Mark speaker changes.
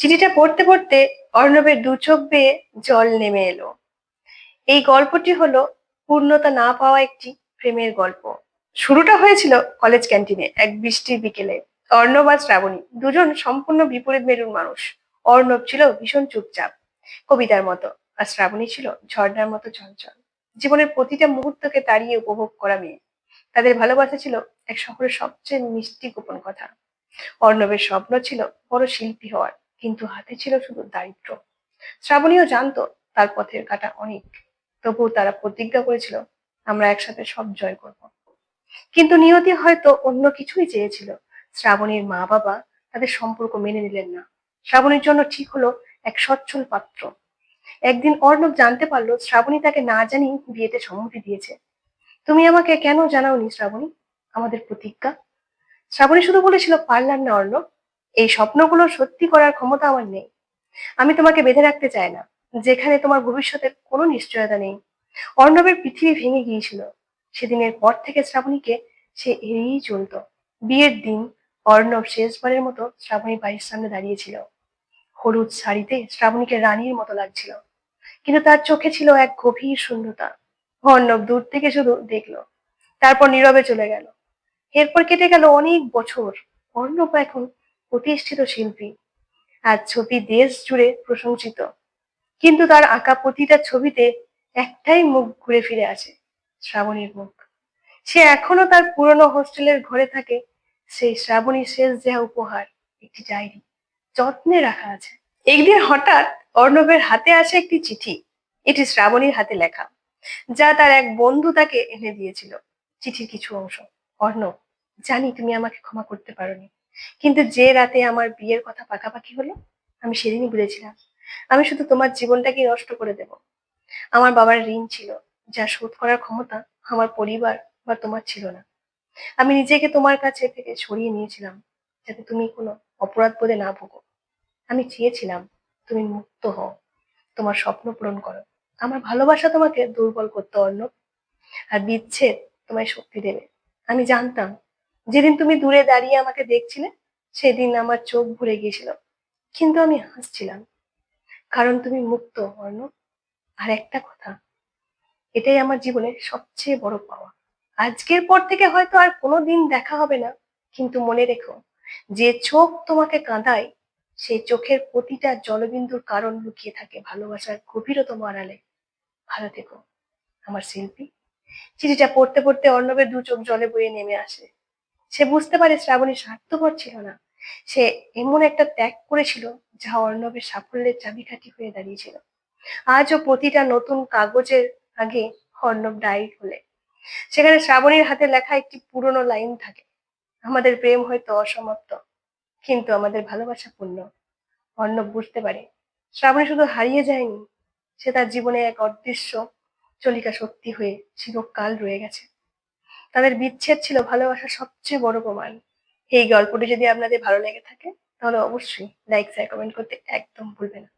Speaker 1: চিঠিটা পড়তে পড়তে অর্ণবের দু চোখ বেয়ে জল নেমে এলো। এই গল্পটি হলো পূর্ণতা না পাওয়া একটি প্রেমের গল্প। শুরুটা হয়েছিল কলেজ ক্যান্টিনে এক বৃষ্টির বিকেলে। অর্ণব আর শ্রাবণী দুজন সম্পূর্ণ বিপরীত মেরুর মানুষ। অর্ণব ছিল ভীষণ চুপচাপ, কবিতার মতো, আর শ্রাবণী ছিল ঝর্ণার মতো চঞ্চল, জীবনের প্রতিটা মুহূর্তকে তাড়িয়ে উপভোগ করা মেয়ে। তাদের ভালোবাসা ছিল এক শহরের সবচেয়ে মিষ্টি গোপন কথা। অর্ণবের স্বপ্ন ছিল বড় শিল্পী হওয়ার, কিন্তু হাতে ছিল শুধু দারিদ্র্য। শ্রাবণীও জানতো তার পথের কাটা অনেক, তবুও তারা প্রতিজ্ঞা করেছিল, আমরা একসাথে সব জয় করব। কিন্তু নিয়তি হয়তো অন্য কিছুই চেয়েছিল। শ্রাবণীর মা বাবা তাদের সম্পর্ক মেনে নিলেন না। শ্রাবণীর জন্য ঠিক হলো এক সচ্ছল পাত্র। একদিন অর্ণব জানতে পারলো শ্রাবণী তাকে না জানিয়ে বিয়েতে সম্মতি দিয়েছে। তুমি আমাকে কেন জানাওনি শ্রাবণী আমাদের প্রতিজ্ঞা? শ্রাবণী শুধু বলেছিল, পারলাম না অর্ণব, এই স্বপ্নগুলো সত্যি করার ক্ষমতা আমার নেই। আমি তোমাকে বেঁধে রাখতে চাই না যেখানে তোমার ভবিষ্যতের কোনো নিশ্চয়তা নেই। অর্ণবের পৃথিবী ভেঙে গিয়েছিল। সেদিনের পর থেকে শ্রাবণীকে সে এড়িয়েই চলত। বিয়ের দিন অর্ণব শেষবারের মতো শ্রাবণীর বাড়ির সামনে দাঁড়িয়েছিল। হলুদ শাড়িতে শ্রাবণীকে রানীর মতো লাগছিল, কিন্তু তার চোখে ছিল এক গভীর শূন্যতা। অর্ণব দূর থেকে শুধু দেখলো, তারপর নীরবে চলে গেল। এরপর কেটে গেল অনেক বছর। অর্ণব এখন প্রতিষ্ঠিত শিল্পী, আর ছবি দেশ জুড়ে প্রশংসিত। কিন্তু তার আঁকা প্রতিটা ছবিতে একটাই মুখ ঘুরে ফিরে আসে, শ্রাবণীর মুখ। সে এখনো তার পুরনো হোস্টেলের ঘরে থাকে। সেই শ্রাবণীর শেষ দেয়া উপহার, একটি ডায়েরি, যত্নে রাখা আছে। একদিন হঠাৎ অর্ণবের হাতে আসে একটি চিঠি। এটি শ্রাবণীর হাতে লেখা, যা তার এক বন্ধু তাকে এনে দিয়েছিল। চিঠির কিছু অংশ: অর্ণব, জানি তুমি আমাকে ক্ষমা করতে পারোনি, কিন্তু যে রাতে আমার বিয়ের কথা পাকাপাকি হলো, আমি সেদিনই বুঝেছিলাম আমি শুধু তোমার জীবনটাকে নষ্ট করে দেব। আমার বাবার ঋণ ছিল, যা শোধ করার ক্ষমতা আমার পরিবার বা তোমার ছিল না। আমি নিজেকে তোমার কাছে থেকে সরিয়ে নিয়েছিলাম, যাতে তুমি কোনো অপরাধ বোধে না ভোগো। আমি চেয়েছিলাম তুমি মুক্ত হও, তোমার স্বপ্ন পূরণ করো। আমার ভালোবাসা তোমাকে দুর্বল করতে অর্ণব, আর বিচ্ছেদ তোমায় শক্তি দেবে। আমি জানতাম, যেদিন তুমি দূরে দাঁড়িয়ে আমাকে দেখছিলে, সেদিন আমার চোখ ভরে গিয়েছিল, কিন্তু আমি হাসছিলাম, কারণ তুমি মুক্ত অর্ণব। আর একটা কথা, এটাই আমার জীবনের সবচেয়ে বড় পাওয়া। আজকের পর থেকে হয়তো আর কোনোদিন দেখা হবে না, কিন্তু মনে রেখো, যে চোখ তোমাকে কাঁদায়, সেই চোখের প্রতিটা জলবিন্দুর কারণ লুকিয়ে থাকে ভালোবাসার গভীরতম আড়ালে। ভালো থেকো আমার শিল্পী। চিঠিটা পড়তে পড়তে অর্ণবের দু চোখ জলে বয়ে নেমে আসে। সে বুঝতে পারে শ্রাবণী স্বার্থপর ছিল না, সে এমন একটা ত্যাগ করেছিল যা অর্ণবের সাফল্যের চাবিকাঠি হয়ে দাঁড়িয়েছিল। আজও প্রতিটা নতুন কাগজের আগে অর্ণব ডায়েরি খোলে। সেখানে শ্রাবণীর হাতে লেখা একটি পুরনো লাইন থাকে: আমাদের প্রেম হয়তো অসমাপ্ত, কিন্তু আমাদের ভালোবাসা পূর্ণ। অর্ণব বুঝতে পারে শ্রাবণী শুধু হারিয়ে যায়নি, সে তার জীবনে এক অদৃশ্য চলিকা শক্তি হয়ে চিরকাল রয়ে গেছে। তাদের বিচ্ছেদ ছিল ভালোবাসার সবচেয়ে বড় প্রমাণ। এই গল্পটি যদি আপনাদের ভালো লেগে থাকে, তাহলে অবশ্যই লাইক শেয়ার কমেন্ট করতে একদম ভুলবেন না।